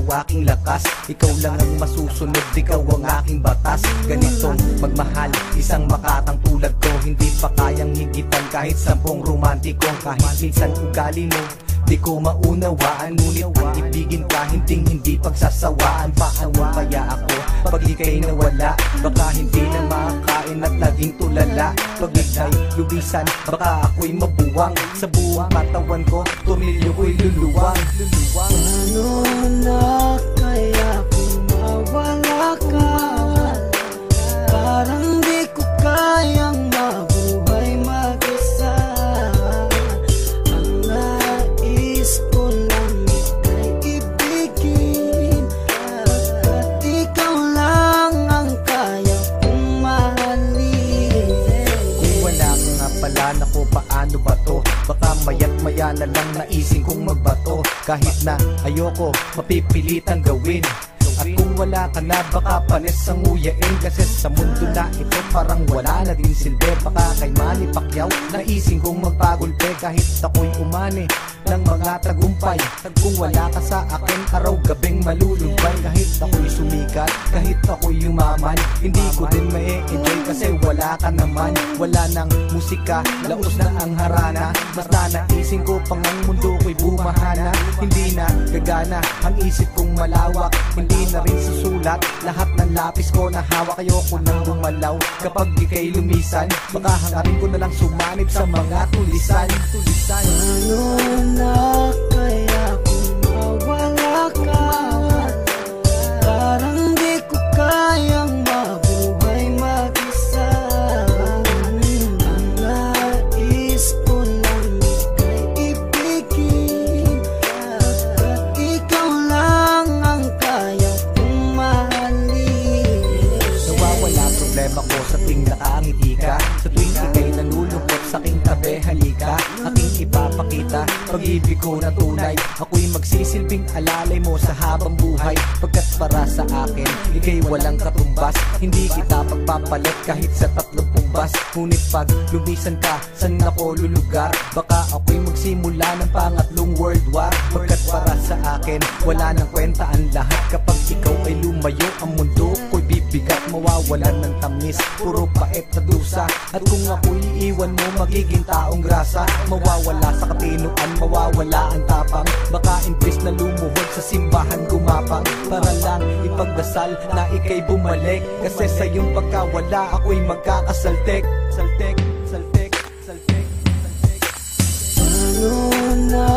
aking lakas. Ikaw lang ang masusunod, ikaw ang aking batas. Ganitong magmahal, isang makatang tulad ko, hindi pa kayang higitan kahit 10 romantiko. Kahit minsan ugali mo di ko maunawaan, ngunit ang ibigin ka hindi pagsasawaan. Paano kaya ako pag ika'y nawala? Baka hindi na makakain at naging tulala. Pag ika'y lubisan, baka ako'y mabuwang. Sa buong katawan ko, tornilyo ko'y luluwang. Paano na kaya kung mawala ka? Parang di ko kayang mabuhay mag-isa. Ang nais ko lang ika'y ibigin, at ikaw lang ang kaya kong mahalin. Kung wala ka nga pala, naku paano ba to? Baka maya't maya na lang naising kong magbato. Kahit na ayoko, mapipilitang gawin. At kung wala ka na, baka panis ang nguyain. Kasi sa mundo na ito parang wala na din silbi. Baka kay Manny Pacquiao naising kong magpagulpe. Kahit ako'y umani ng mga tagumpay, kung wala ka sa akin, araw-gabing malulumbay. Kahit ako'y sumikat, kahit ako'y yumaman, hindi ko din ma-enjoy kasi wala ka naman. Wala nang musika, laos na ang harana. Mas naising ko pang ang mundo ko'y bumahana. Hindi na gagana ang isip kong malawak, hindi na rin susulat lahat ng lapis ko na hawak. Ayoko nang bumalaw kapag ika'y lumisan, baka hangarin ko na lang sumanib sa mga tulisan. Paano na kaya kung mawala ka? Parang di ko kayang mabuhay mag-isa. Ang nais ko lang ika'y ibigin, at ikaw lang ang kaya kong mahalin. Nawawala problema ko sa tuwing nakangiti ka, sa tuwing ika'y nalulungkot sa aking tabi, halika. Aking ipapakita pag-ibig ko na tunay. Ako'y magsisilbing alalay mo sa habang buhay. Pagkat para sa akin, ika'y walang katumbas. Hindi kita pagpapalit kahit sa 30 bas. Ngunit pag lumisan ka, saan ako lulugar? Baka ako'y magsimula ng pangatlong world war. Pagkat para sa akin, wala nang kwenta ang lahat. Kapag ikaw ay lumayo, ang mundo ko'y bibigat. Mawawalan ng tamis, puro pait na dusa. At kung ako'y iiwan mo, magiging taong grasa. Mawawala sa katinuan, mawawala ang tapang. Baka imbis na lumuhod sa simbahan gumapang, para lang ipagdasal na ika'y bumalik. Kasi sa iyong pagkawala, ako'y magkakasaltek. Saltek, saltek, saltek, saltek. Paano na